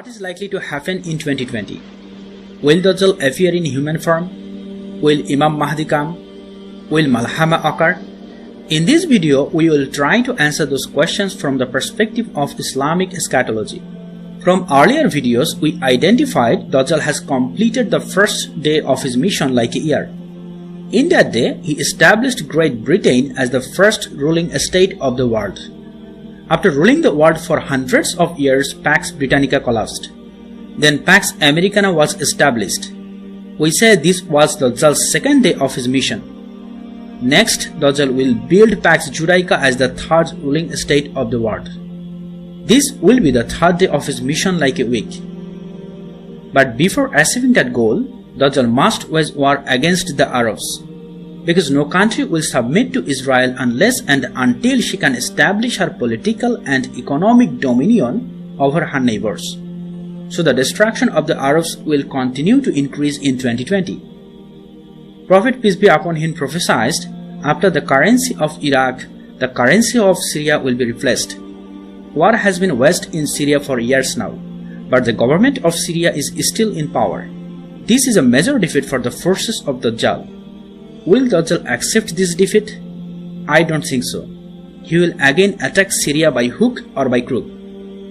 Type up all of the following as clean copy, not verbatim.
is likely to happen in 2020? Will Dajjal appear in human form? Will Imam Mahdi come? Will Malhama occur? In this video, we will try to answer those questions from the perspective of Islamic eschatology. From earlier videos, we identified Dajjal has completed the first day of his mission like a year. In that day, he established Great Britain as the first ruling state of the world. After ruling the world for hundreds of years, Pax Britannica collapsed. Then Pax Americana was established. We say this was Dajjal's second day of his mission. Next, Dajjal will build Pax Judaica as the third ruling state of the world. This will be the third day of his mission like a week. But before achieving that goal, Dajjal must wage war against the Arabs, because no country will submit to Israel unless and until she can establish her political and economic dominion over her neighbors. So the destruction of the Arabs will continue to increase in 2020. Prophet peace be upon him prophesied, after the currency of Iraq, the currency of Syria will be replaced. War has been waged in Syria for years now, but the government of Syria is still in power. This is a major defeat for the forces of Dajjal. Will Dajjal accept this defeat? I don't think so. He will again attack Syria by hook or by crook.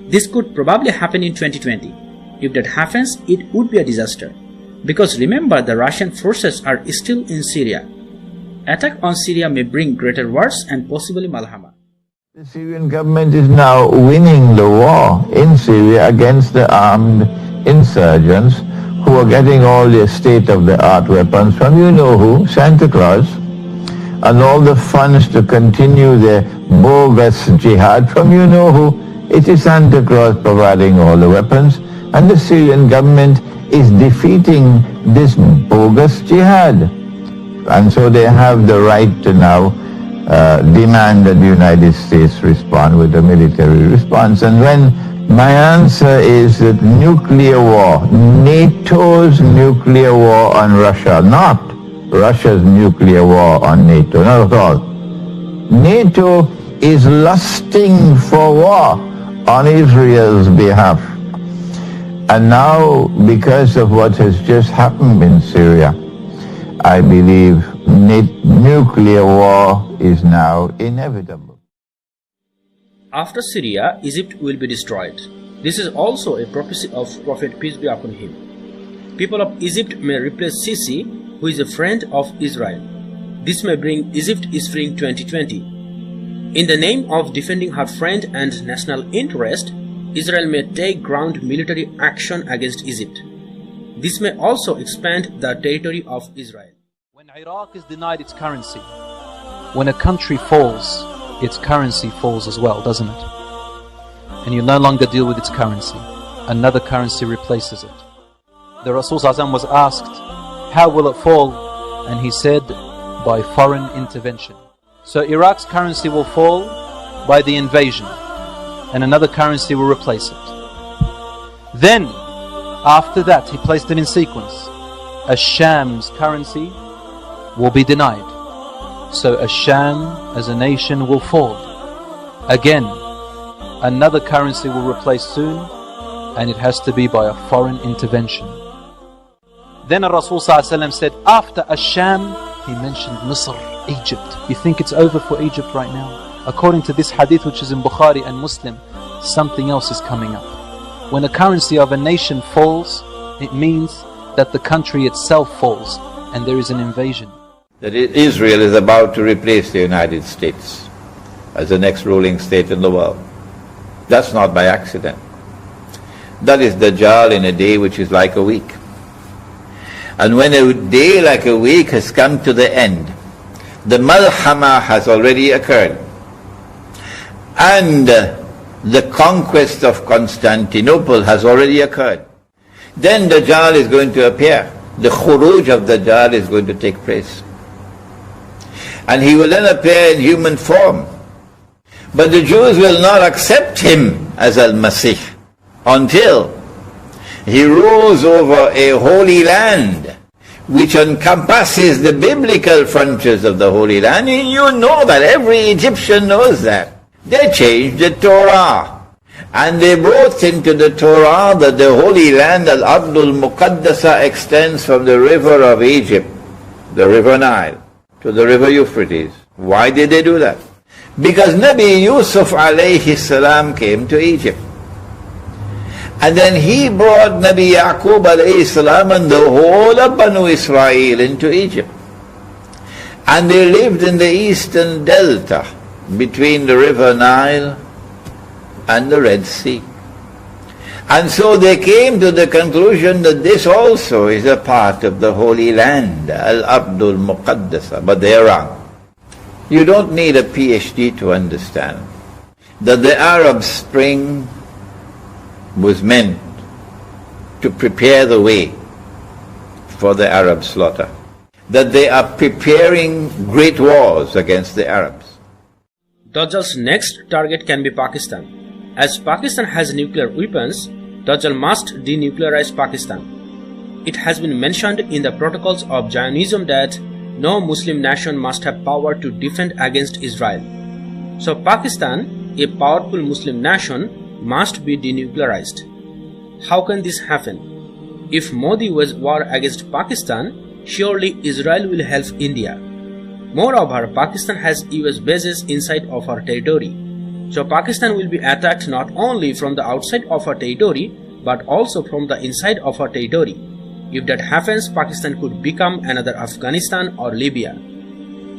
This could probably happen in 2020. If that happens, it would be a disaster. Because remember, the Russian forces are still in Syria. Attack on Syria may bring greater wars and possibly Malhama. The Syrian government is now winning the war in Syria against the armed insurgents who are getting all their state-of-the-art weapons from you-know-who, Santa Claus, and all the funds to continue their bogus jihad from you-know-who. It is Santa Claus providing all the weapons, and the Syrian government is defeating this bogus jihad. And so they have the right to now demand that the United States respond with a military response. And when my answer is that nuclear war, NATO's nuclear war on Russia, not Russia's nuclear war on NATO, not at all. NATO is lusting for war on Israel's behalf. And now, because of what has just happened in Syria, I believe nuclear war is now inevitable. After Syria, Egypt will be destroyed. This is also a prophecy of Prophet peace be upon him. People of Egypt may replace Sisi, who is a friend of Israel. This may bring Egypt Spring 2020. In the name of defending her friend and national interest, Israel may take ground military action against Egypt. This may also expand the territory of Israel. When Iraq is denied its currency, when a country falls, its currency falls as well, doesn't it? And you no longer deal with its currency. Another currency replaces it. The Rasul ﷺ was asked, how will it fall? And he said, by foreign intervention. So Iraq's currency will fall by the invasion, and another currency will replace it. Then, after that, he placed it in sequence. Ash-Sham's currency will be denied. So Ash-Sham as a nation will fall. Again, another currency will replace soon, and it has to be by a foreign intervention. Then Rasul ﷺ said, after Ash-Sham, he mentioned Misr, Egypt. You think it's over for Egypt right now? According to this hadith, which is in Bukhari and Muslim, something else is coming up. When a currency of a nation falls, it means that the country itself falls, and there is an invasion. That Israel is about to replace the United States as the next ruling state in the world. That's not by accident. That is Dajjal in a day which is like a week. And when a day like a week has come to the end, the Malhama has already occurred. And the conquest of Constantinople has already occurred. Then Dajjal is going to appear. The khuruj of Dajjal is going to take place. And he will then appear in human form. But the Jews will not accept him as Al-Masih until he rules over a holy land which encompasses the biblical frontiers of the Holy Land. And you know that, every Egyptian knows that. They changed the Torah. And they wrote into the Torah that the Holy Land, Al-Ardul Muqaddasa, extends from the river of Egypt, the river Nile, to the river Euphrates. Why did they do that? Because Nabi Yusuf alayhi salam came to Egypt. And then he brought Nabi Yaqub alayhi salam and the whole of Banu Israel into Egypt. And they lived in the eastern delta between the river Nile and the Red Sea. And so they came to the conclusion that this also is a part of the Holy Land, Al-Ardul Muqaddasa, but they're wrong. You don't need a PhD to understand that the Arab Spring was meant to prepare the way for the Arab slaughter, that they are preparing great wars against the Arabs. Dajjal's next target can be Pakistan. As Pakistan has nuclear weapons, Dajjal must denuclearize Pakistan. It has been mentioned in the protocols of Zionism that no Muslim nation must have power to defend against Israel. So Pakistan, a powerful Muslim nation, must be denuclearized. How can this happen? If Modi was war against Pakistan, surely Israel will help India. Moreover, Pakistan has US bases inside of our territory. So Pakistan will be attacked not only from the outside of our territory, but also from the inside of our territory. If that happens, Pakistan could become another Afghanistan or Libya.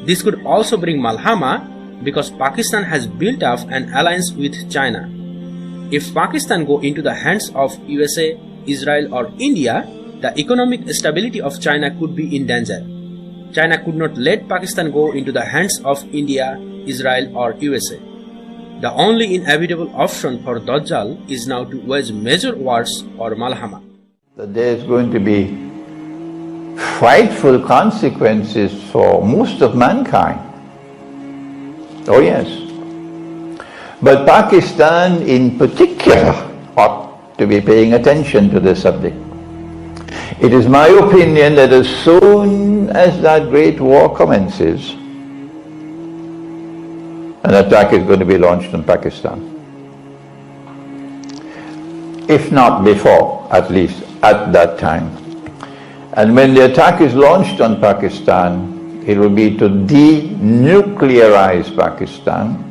This could also bring Malhama because Pakistan has built up an alliance with China. If Pakistan go into the hands of USA, Israel or India, the economic stability of China could be in danger. China could not let Pakistan go into the hands of India, Israel or USA. The only inevitable option for Dajjal is now to wage major wars or Malhama. There is going to be frightful consequences for most of mankind. Oh yes. But Pakistan in particular ought to be paying attention to this subject. It is my opinion that as soon as that great war commences, an attack is going to be launched on Pakistan. If not before, at least at that time. And when the attack is launched on Pakistan, it will be to denuclearize Pakistan.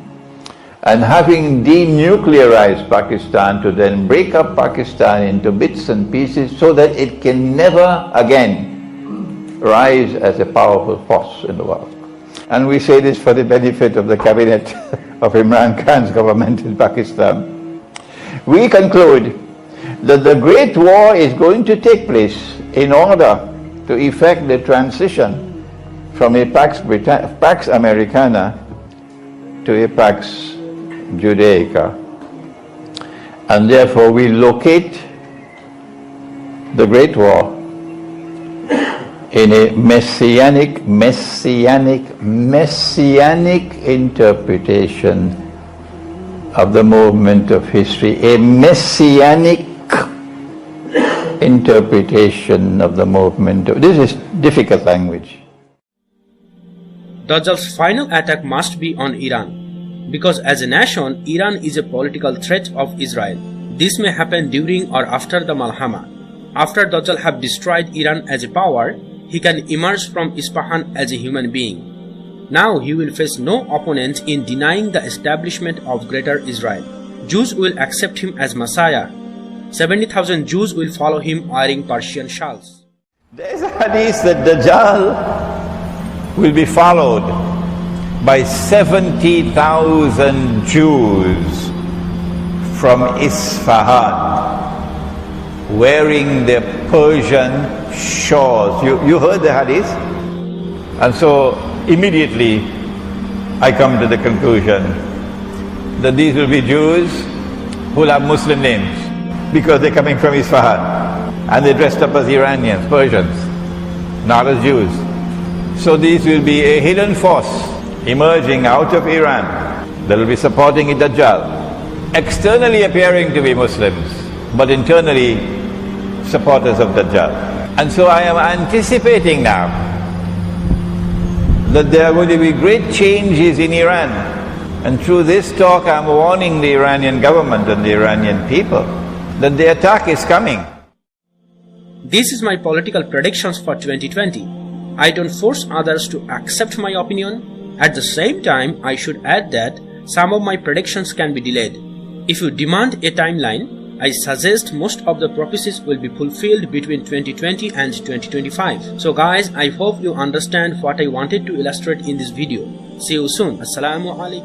And having denuclearized Pakistan, to then break up Pakistan into bits and pieces so that it can never again rise as a powerful force in the world. And we say this for the benefit of the cabinet of Imam Khan's government in Pakistan. We conclude that the Great War is going to take place in order to effect the transition from a Pax Americana to a Pax Judaica. And therefore we locate the Great War in a messianic interpretation of the movement of history, a messianic interpretation of the movement of... This is difficult language. Dajjal's final attack must be on Iran, because as a nation, Iran is a political threat of Israel. This may happen during or after the Malhama. After Dajjal have destroyed Iran as a power, he can emerge from Isfahan as a human being. Now he will face no opponent in denying the establishment of Greater Israel. Jews will accept him as Messiah. 70,000 Jews will follow him wearing Persian shawls. There is a hadith that Dajjal will be followed by 70,000 Jews from Isfahan wearing their Persian shawls. You heard the hadith? And so immediately I come to the conclusion that these will be Jews who will have Muslim names because they're coming from Isfahan and they're dressed up as Iranians, Persians, not as Jews. So these will be a hidden force emerging out of Iran that will be supporting Dajjal, externally appearing to be Muslims, but internally supporters of Dajjal. And so I am anticipating now that there are going to be great changes in Iran And through this talk I'm warning the Iranian government and the Iranian people that the attack is coming. This is my political predictions for 2020. I don't force others to accept my opinion. At the same time, I should add that some of my predictions can be delayed. If you demand a timeline, I suggest most of the prophecies will be fulfilled between 2020 and 2025. So guys, I hope you understand what I wanted to illustrate in this video. See you soon. Assalamu alaikum.